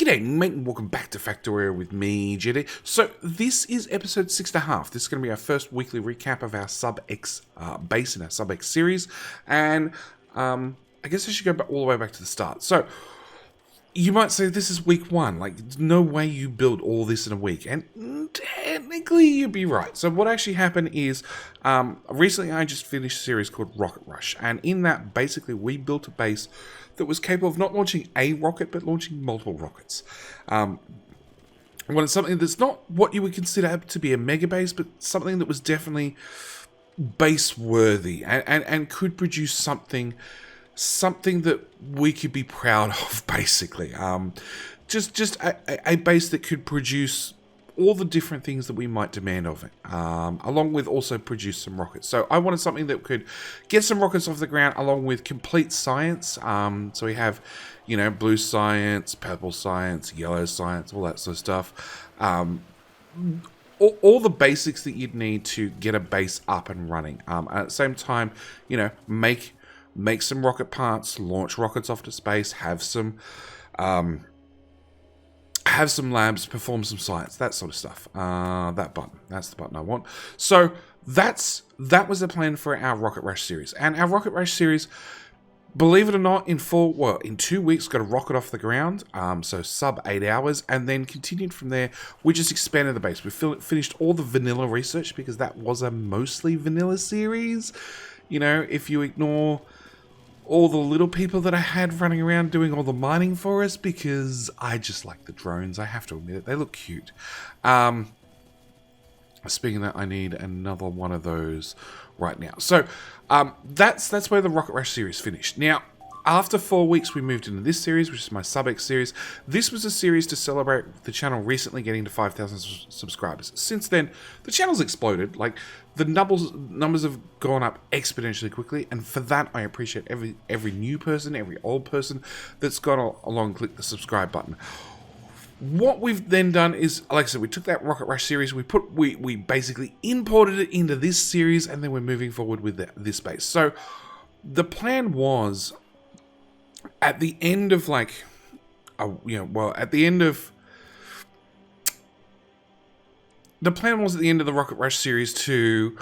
G'day mate and welcome back to Factorio with me, JD. So this is episode 6½. This is going to be our first weekly recap of our SubX base in our SubX series. And I guess I should go back all the way back to the start. So you might say this is week one. Like, there's no way you build all this in a week. And technically you'd be right. So what actually happened is recently I just finished a series called Rocket Rush. And in that, basically, we built a base that was capable of not launching a rocket, but launching multiple rockets. Well, it's something that's not what you would consider to be a mega base, but something that was definitely base worthy and could produce something that we could be proud of, basically. Just a base that could produce all the different things that we might demand of it, along with also produce some rockets. So I wanted something that could get some rockets off the ground, along with complete science. So we have, you know, blue science, purple science, yellow science, all that sort of stuff. All the basics that you'd need to get a base up and running. At the same time, you know, make some rocket parts, launch rockets off to space, have some labs, perform some science, that sort of stuff. That's the button I want. So that was the plan for our Rocket Rush series. And our Rocket Rush series, believe it or not, in 2 weeks got a rocket off the ground, so sub 8 hours, and then continued from there. We just expanded the base. We finished all the vanilla research, because that was a mostly vanilla series. You know, if you ignore all the little people that I had running around doing all the mining for us, because I just like the drones, I have to admit it. They look cute. Speaking of that, I need another one of those right now. So that's where the Rocket Rush series finished. Now, after 4 weeks, we moved into this series, which is my SubX series. This was a series to celebrate the channel recently getting to 5,000 subscribers. Since then, the channel's exploded. Like, the numbers have gone up exponentially quickly, and for that, I appreciate every new person, every old person that's gone along and clicked the subscribe button. What we've then done is, like I said, we took that Rocket Rush series, we basically imported it into this series, and then we're moving forward with this base. So the plan was, at the end of the plan was at the end of the Rocket Rush series to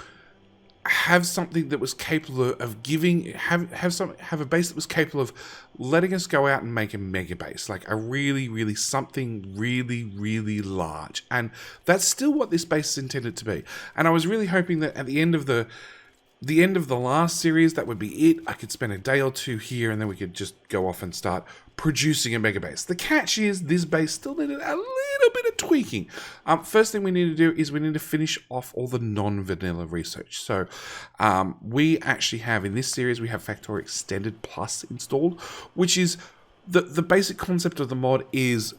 have something that was capable of have a base that was capable of letting us go out and make a mega base, like a really something really large. And that's still what this base is intended to be. And I was really hoping that at the end of the last series, that would be it. I could spend a day or two here, and then we could just go off and start producing a mega base. The catch is, this base still needed a little bit of tweaking. First thing we need to do is we need to finish off all the non-vanilla research. So we actually have, in this series, we have Factorio Extended Plus installed, which is, the basic concept of the mod is,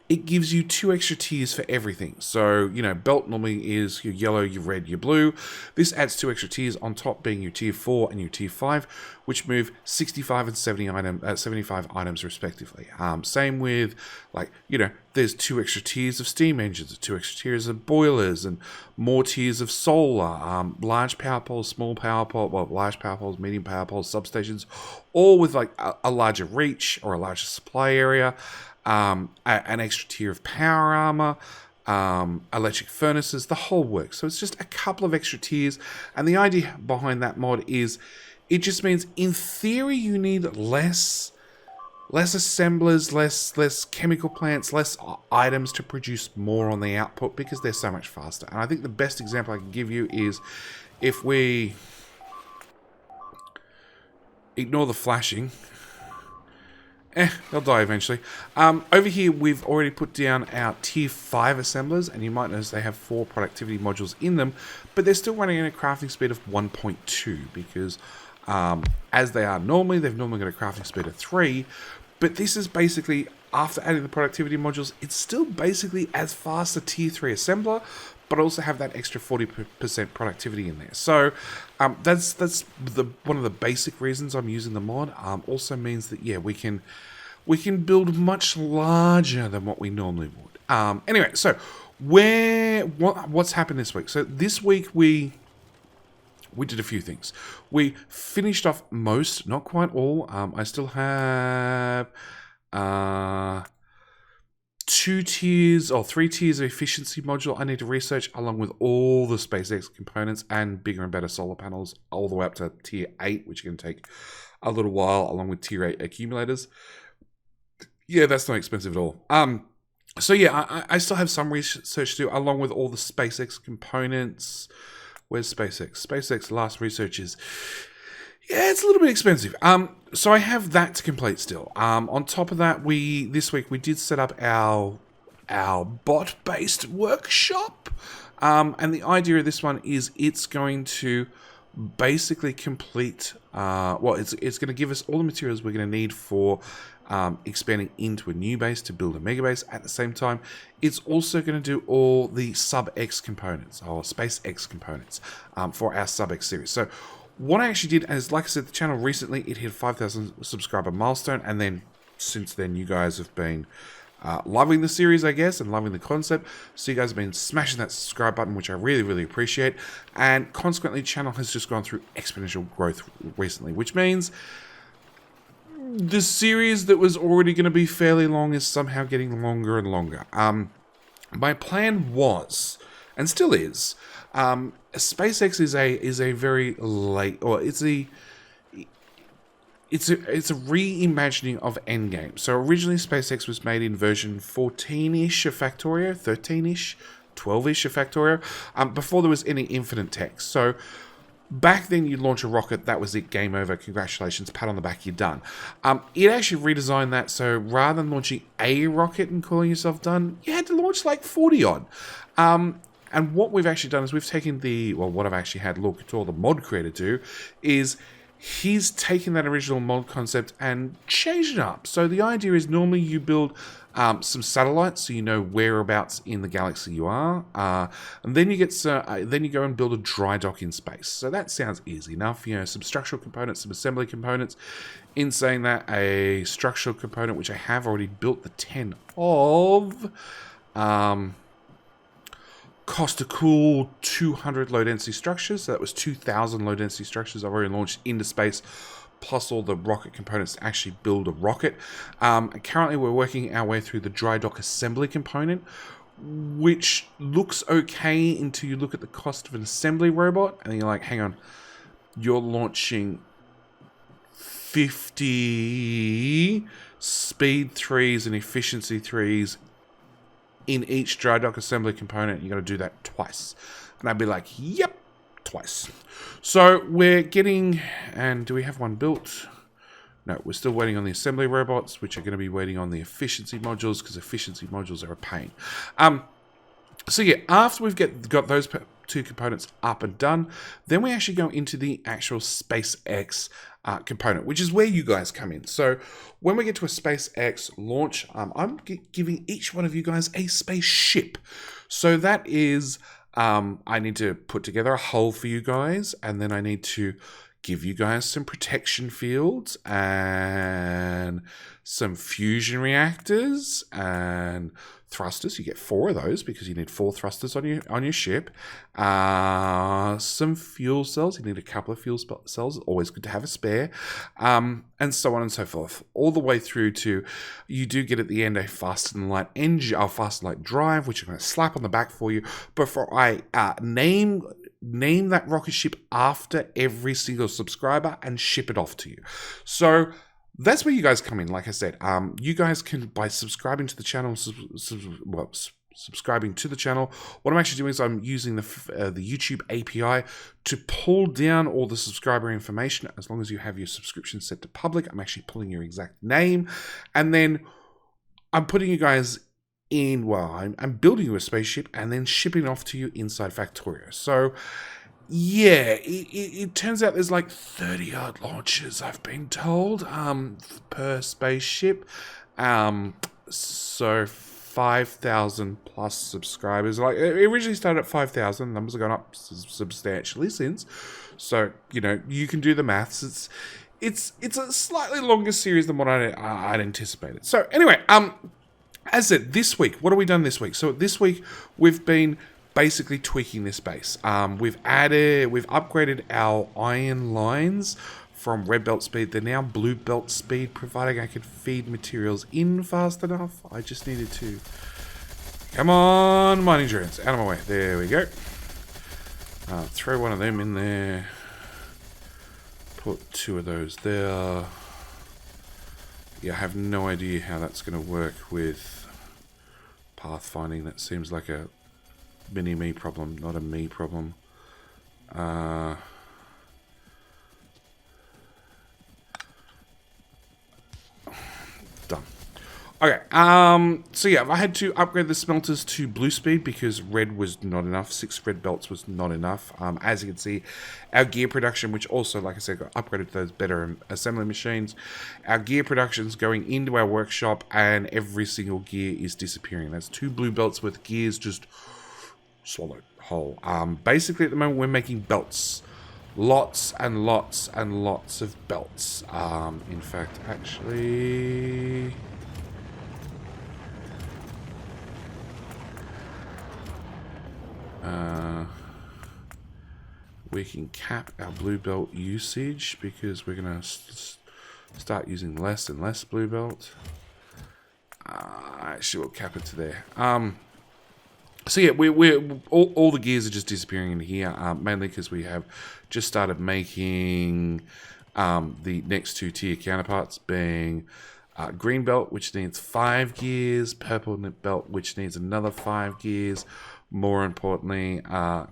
it gives you 2 extra tiers for everything. So, you know, belt normally is your yellow, your red, your blue. This adds 2 extra tiers on top, being your tier 4 and your tier 5, which move 65 and 75 items respectively. Same with, like, you know, there's 2 extra tiers of steam engines, 2 extra tiers of boilers, and more tiers of solar, large power poles, small power poles, well, large power poles, medium power poles, substations, all with like a larger reach or a larger supply area. An extra tier of power armor, electric furnaces, the whole works. So it's just a couple of extra tiers, and the idea behind that mod is, it just means, in theory, you need less assemblers, less chemical plants, less items to produce more on the output, because they're so much faster. And I think the best example I can give you is, if we ignore the flashing, they'll die eventually. Over here, we've already put down our tier 5 assemblers, and you might notice they have 4 productivity modules in them, but they're still running at a crafting speed of 1.2, because as they are normally, they've normally got a crafting speed of 3, but this is basically, after adding the productivity modules, it's still basically as fast a tier 3 assembler, but also have that extra 40% productivity in there. So that's one of the basic reasons I'm using the mod. Also means that, yeah, we can build much larger than what we normally would. Anyway, so what's happened this week? So this week we did a few things. We finished off most, not quite all. I still have 2 tiers or 3 tiers of efficiency module I need to research, along with all the SpaceX components and bigger and better solar panels, all the way up to tier 8, which is going to take a little while, along with tier 8 accumulators. Yeah, that's not expensive at all. So yeah, I still have some research to do, along with all the SpaceX components. Where's SpaceX? SpaceX last research is, yeah, it's a little bit expensive. So I have that to complete still. On top of that, this week we did set up our bot-based workshop. And the idea of this one is it's going to basically complete, it's going to give us all the materials we're going to need for expanding into a new base to build a mega base. At the same time, it's also going to do all the SubX components or SpaceX components for our SubX series. So what I actually did is, like I said, the channel recently, it hit 5,000 subscriber milestone, and then since then you guys have been loving the series, I guess, and loving the concept. So you guys have been smashing that subscribe button, which I really, really appreciate. And consequently, the channel has just gone through exponential growth recently, which means the series that was already going to be fairly long is somehow getting longer and longer. My plan was, and still is, SpaceX is a very late, or it's a reimagining of Endgame. So originally SpaceX was made in version 14-ish of Factorio, 13-ish, 12-ish of Factorio, before there was any infinite text. So back then you'd launch a rocket, that was it, game over, congratulations, pat on the back, you're done. It actually redesigned that, so rather than launching a rocket and calling yourself done, you had to launch like 40 odd. And what we've actually done is we've taken what I've actually had Lord Couture, the mod creator, do, is he's taken that original mod concept and changed it up. So the idea is normally you build some satellites, so you know whereabouts in the galaxy you are, and then you go and build a dry dock in space. So that sounds easy enough. You know, some structural components, some assembly components. In saying that, a structural component which I have already built the 10 of. Cost a cool 200 low density structures. So that was 2,000 low density structures I've already launched into space, plus all the rocket components to actually build a rocket. Currently we're working our way through the dry dock assembly component, which looks okay until you look at the cost of an assembly robot and you're like, hang on, you're launching 50 speed 3s and efficiency 3s in each dry dock assembly component. You got to do that twice. And I'd be like, yep, twice. So we're getting, and do we have one built? No, we're still waiting on the assembly robots, which are going to be waiting on the efficiency modules, because efficiency modules are a pain. So yeah, after we've got those two components up and done, then we actually go into the actual SpaceX component, which is where you guys come in. So when we get to a SpaceX launch, I'm giving each one of you guys a spaceship. So that is, I need to put together a hull for you guys, and then I need to give you guys some protection fields and some fusion reactors and thrusters. You get 4 of those because you need 4 thrusters on your ship. Some fuel cells. You need a couple of fuel cells. Always good to have a spare. And so on and so forth. All the way through to, you do get at the end a fast and light engine, or fast and light drive, which I'm going to slap on the back for you. Before I name that rocket ship after every single subscriber and ship it off to you. So that's where you guys come in. Like I said, you guys can, by subscribing to the channel, subscribing to the channel, what I'm actually doing is I'm using the YouTube API to pull down all the subscriber information. As long as you have your subscription set to public, I'm actually pulling your exact name, and then I'm putting you guys in, I'm building you a spaceship and then shipping it off to you inside Factorio. So yeah, it turns out there's like 30 odd launches, I've been told, per spaceship. So 5,000 plus subscribers. Like, it originally started at 5,000. Numbers have gone up substantially since. So, you know, you can do the maths. It's a slightly longer series than what I'd anticipated. So anyway, as I said, this week, what have we done this week? So this week, we've been basically tweaking this base. We've upgraded our iron lines from red belt speed. They're now blue belt speed, providing I could feed materials in fast enough. I just needed to... Come on, mining drones. Out of my way. There we go. Throw one of them in there. Put 2 of those there. Yeah, I have no idea how that's going to work with pathfinding. That seems like a mini-me problem, not a me problem. Done. Okay, so yeah, I had to upgrade the smelters to blue speed because red was not enough. 6 red belts was not enough. As you can see, our gear production, which also, like I said, got upgraded to those better assembly machines. Our gear production is going into our workshop and every single gear is disappearing. That's 2 blue belts with gears just swallowed whole. Basically, at the moment, we're making belts. Lots and lots and lots of belts. In fact, actually... we can cap our blue belt usage because we're going to start using less and less blue belt. Actually, we'll cap it to there. So yeah, we're all the gears are just disappearing in here, mainly because we have just started making the next 2 tier counterparts, being green belt, which needs 5 gears, purple belt, which needs another 5 gears. More importantly,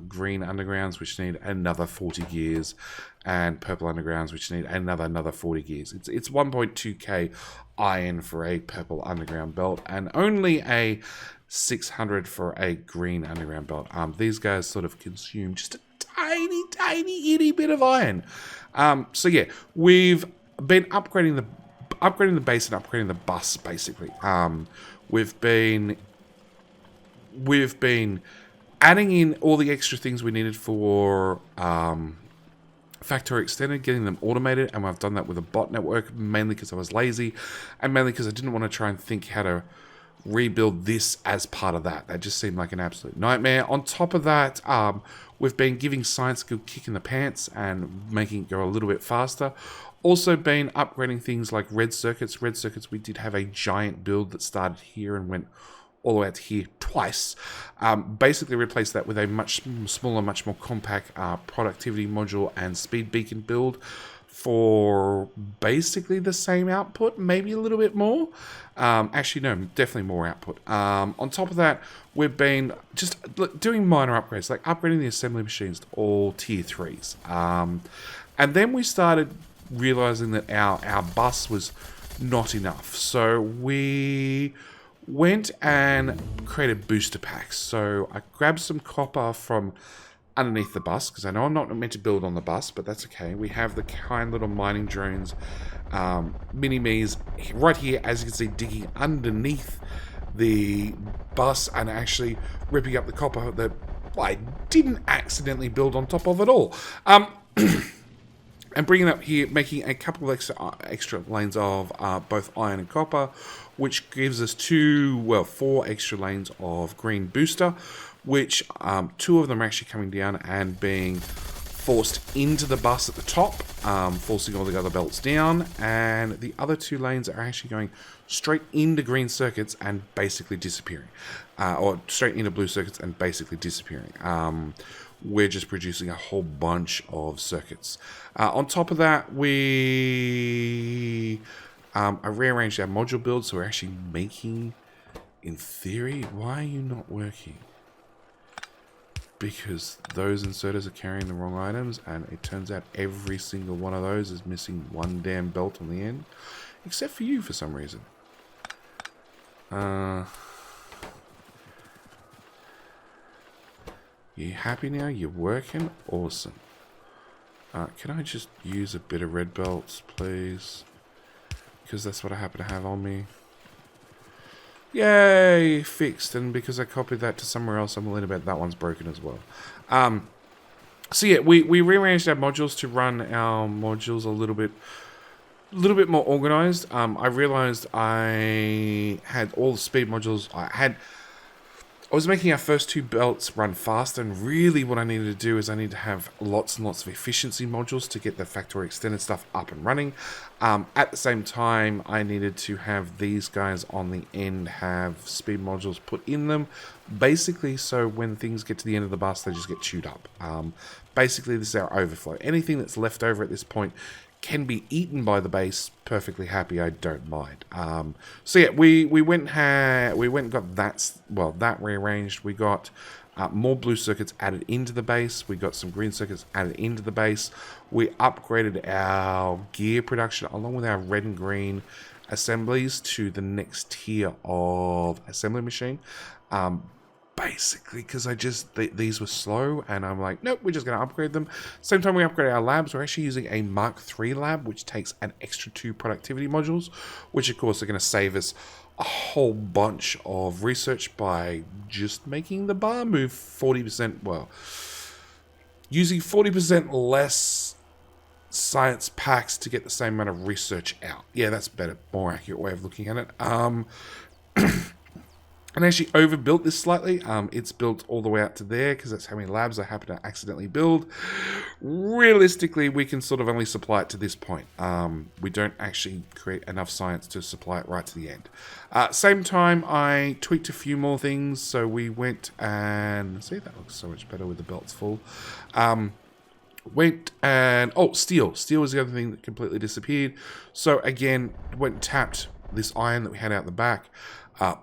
green undergrounds, which need another 40 gears, and purple undergrounds, which need another 40 gears. It's 1.2k iron for a purple underground belt, and only a 600 for a green underground belt. These guys sort of consume just a tiny itty bit of iron. So yeah, we've been upgrading the base and upgrading the bus basically. We've been adding in all the extra things we needed for Factorio Extended, getting them automated, and I've done that with a bot network, mainly because I was lazy, and mainly because I didn't want to try and think how to rebuild this as part of that. That just seemed like an absolute nightmare. On top of that, we've been giving science a good kick in the pants and making it go a little bit faster. Also been upgrading things like red circuits. Red circuits, we did have a giant build that started here and went all the way out to here twice. Basically replaced that with a much smaller, much more compact productivity module and speed beacon build for basically the same output, maybe a little bit more. Actually, no, definitely more output. On top of that, we've been just doing minor upgrades, like upgrading the assembly machines to all tier 3s. And then we started realizing that our bus was not enough. So we went and created booster packs. So I grabbed some copper from underneath the bus, because I know I'm not meant to build on the bus, but that's okay. We have the kind little mining drones, mini-me's right here, as you can see, digging underneath the bus and actually ripping up the copper that I didn't accidentally build on top of at all. And bringing it up here, making a couple of extra lanes of both iron and copper, which gives us 4 extra lanes of green booster, which 2 of them are actually coming down and being forced into the bus at the top, forcing all the other belts down, and the other 2 lanes are actually going straight into green circuits and basically disappearing, or straight into blue circuits and basically disappearing. We're just producing a whole bunch of circuits. On top of that, I rearranged our module build, so we're actually making, in theory, why are you not working? Because those inserters are carrying the wrong items, and it turns out every single one of those is missing 1 damn belt on the end, except for you for some reason. You happy now? You're working? Awesome. Can I just use a bit of red belts, please? Because that's what I happen to have on me. Yay! Fixed. And because I copied that to somewhere else, I'm a little bit that one's broken as well. So yeah, we rearranged our modules to run our modules a little bit more organized. I realized I had all the speed modules. I was making our first 2 belts run fast, and really what I needed to do is I need to have lots and lots of efficiency modules to get the Factorio extended stuff up and running. At the same time, I needed to have these guys on the end have speed modules put in them, basically so when things get to the end of the bus, they just get chewed up. Basically, this is our overflow. Anything that's left over at this point can be eaten by the base. Perfectly happy, I don't mind. So yeah, we went and got that rearranged. We got more blue circuits added into the base. We got some green circuits added into the base. We upgraded our gear production along with our red and green assemblies to the next tier of assembly machine. Basically, because these were slow, and I'm like, nope, we're just going to upgrade them. Same time we upgrade our labs, we're actually using a Mark III lab, which takes an extra 2 productivity modules, which of course are going to save us a whole bunch of research by just making the bar move 40%, well, using 40% less science packs to get the same amount of research out. Yeah, that's a better, more accurate way of looking at it. And actually overbuilt this slightly. It's built all the way out to there because that's how many labs I happen to accidentally build. Realistically, we can sort of only supply it to this point. We don't actually create enough science to supply it right to the end. Same time, I tweaked a few more things. So we went and... See, that looks so much better with the belts full. Went and... Oh, steel. Steel was the other thing that completely disappeared. So again, went and tapped this iron that we had out the back.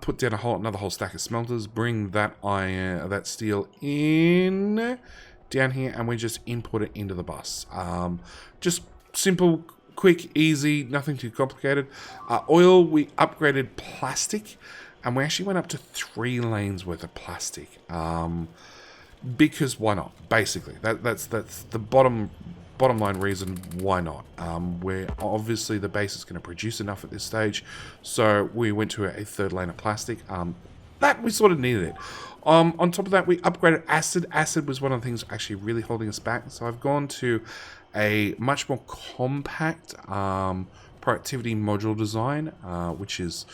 Put down another whole stack of smelters, bring that iron, that steel in down here, and we just input it into the bus. Just simple, quick, easy, nothing too complicated. Oil, we upgraded plastic, and we actually went up to 3 lanes worth of plastic. Because why not? Basically, that's the bottom line reason why not. Where obviously the base is going to produce enough at this stage, so we went to a 3rd lane of plastic. That we sort of needed it. On top of that, we upgraded acid. Acid was one of the things actually really holding us back, so I've gone to a much more compact productivity module design, which is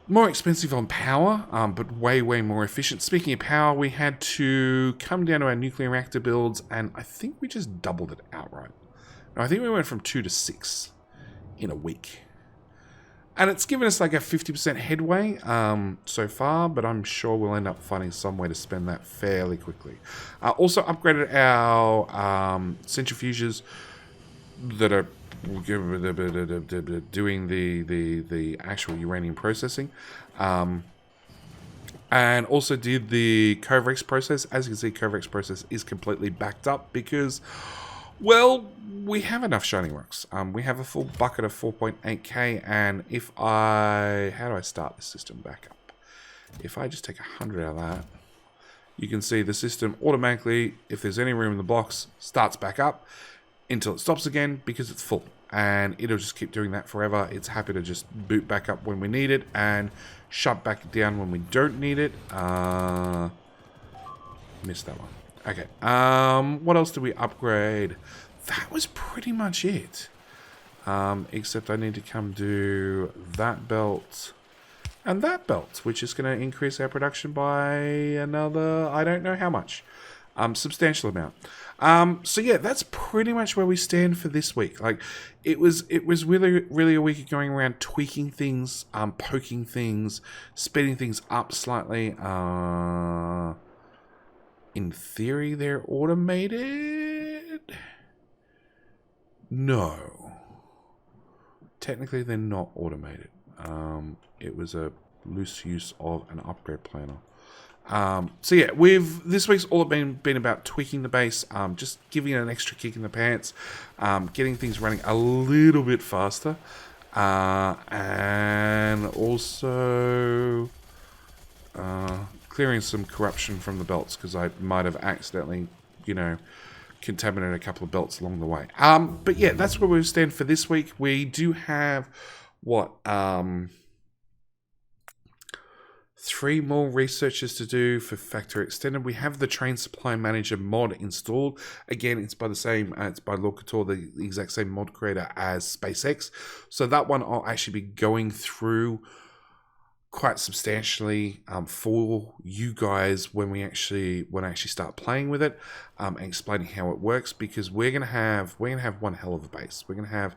more expensive on power, but way more efficient. Speaking of power, we had to come down to our nuclear reactor builds, and I think we just doubled it outright. No, I think we went from 2 to 6 in a week. And it's given us like a 50% headway so far, but I'm sure we'll end up finding some way to spend that fairly quickly. Also upgraded our centrifuges that are doing the actual uranium processing, and also did the Covrex process. As you can see, Covrex process is completely backed up because, well, we have enough shining rocks. We have a full bucket of 4.8k, and if how do I start the system back up? If I just take 100 out of that, you can see the system automatically, if there's any room in the box, starts back up until it stops again because it's full, and it'll just keep doing that forever. It's happy to just boot back up when we need it and shut back down when we don't need it. Missed that one. Okay. What else did we upgrade? That was pretty much it. Except I need to come do that belt and that belt, which is going to increase our production by another, I don't know how much. Substantial amount. So yeah, that's pretty much where we stand for this week. Like, it was really a week of going around tweaking things, poking things, speeding things up slightly. In theory, they're automated. No, technically they're not automated. It was a loose use of an upgrade planner. So yeah, this week's all been about tweaking the base, just giving it an extra kick in the pants, getting things running a little bit faster, and also clearing some corruption from the belts, because I might have accidentally, contaminated a couple of belts along the way. But yeah, that's where we stand for this week. We do have, 3 more researches to do for Factorio Extended. We have the Train Supply Manager mod installed. Again, it's by it's by Lord Couture, the exact same mod creator as SpaceX. So that one I'll actually be going through quite substantially for you guys when I actually start playing with it, and explaining how it works, because we're gonna have one hell of a base. We're gonna have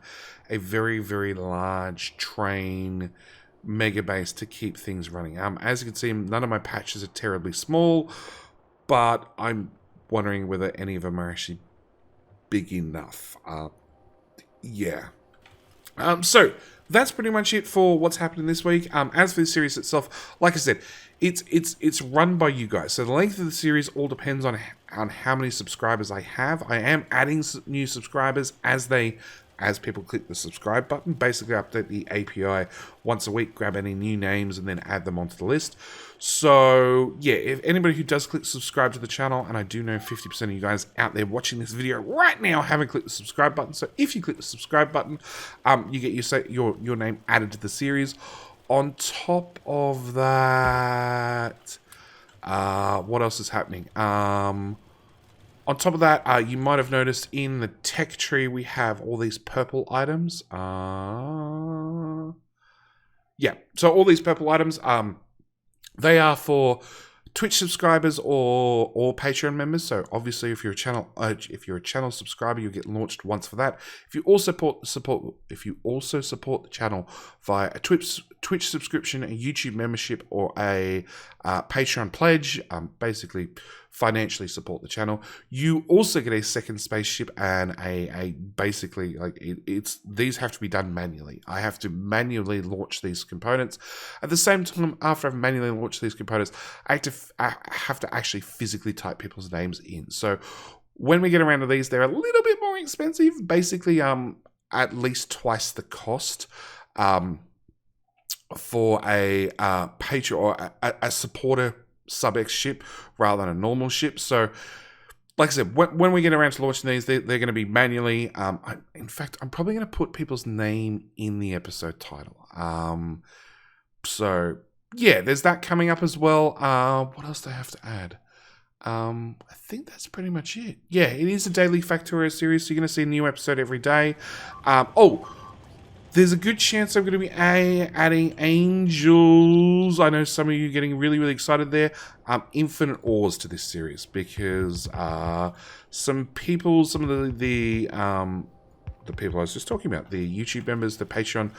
a very, very large train mega base to keep things running. As you can see, none of my patches are terribly small, but I'm wondering whether any of them are actually big enough. Yeah. So that's pretty much it for what's happening this week. As for the series itself, like I said, it's run by you guys. So the length of the series all depends on how many subscribers I have. I am adding new subscribers as people click the subscribe button. Basically, update the API once a week, grab any new names, and then add them onto the list. So, yeah, if anybody who does click subscribe to the channel, and I do know 50% of you guys out there watching this video right now haven't clicked the subscribe button, so if you click the subscribe button, you get your name added to the series. On top of that, what else is happening? On top of that, you might have noticed in the tech tree we have all these purple items. Yeah, so all these purple items, they are for Twitch subscribers or Patreon members. So obviously, if you're a channel subscriber, you'll get launched once for that. If you also support the channel via a Twitch subscription, a YouTube membership, or a Patreon pledge, basically financially support the channel, you also get a second spaceship and a basically, like, these have to be done manually. I have to manually launch these components. At the same time, after I've manually launched these components, I have to actually physically type people's names in. So when we get around to these, they're a little bit more expensive, basically at least twice the cost for a Patreon or a supporter SubX ship rather than a normal ship. So, like I said, when we get around to launching these, they're going to be manually. In fact, I'm probably going to put people's name in the episode title. So, yeah, there's that coming up as well. What else do I have to add? I think that's pretty much it. Yeah, it is a daily Factorio series, so you're going to see a new episode every day. There's a good chance I'm going to be adding angels. I know some of you are getting really, really excited there. Infinite ores to this series, because some of the people I was just talking about, the YouTube members, the Patreon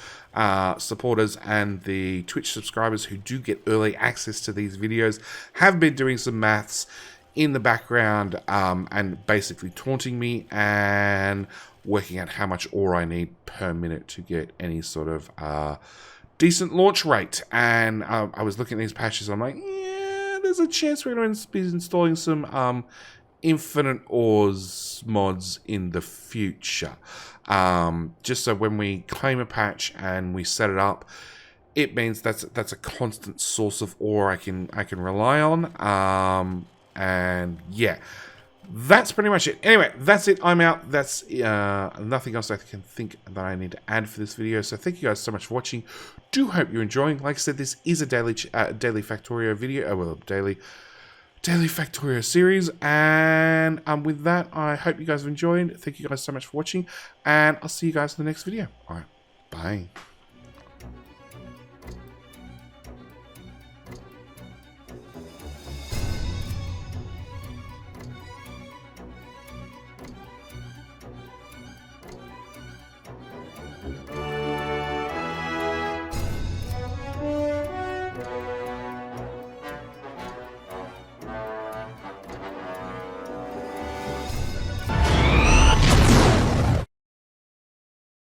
supporters, and the Twitch subscribers who do get early access to these videos, have been doing some maths in the background and basically taunting me and working out how much ore I need per minute to get any sort of decent launch rate. And I was looking at these patches, I'm like, yeah, there's a chance we're going to be installing some infinite ores mods in the future. Just so when we claim a patch and we set it up, it means that's a constant source of ore I can rely on. And yeah, that's pretty much it. Anyway, that's it. I'm out. That's nothing else I can think that I need to add for this video. So thank you guys so much for watching. Do hope you're enjoying. Like I said, this is a daily Factorio video. Daily Factorio series. And with that, I hope you guys have enjoyed. Thank you guys so much for watching, and I'll see you guys in the next video. All right, bye.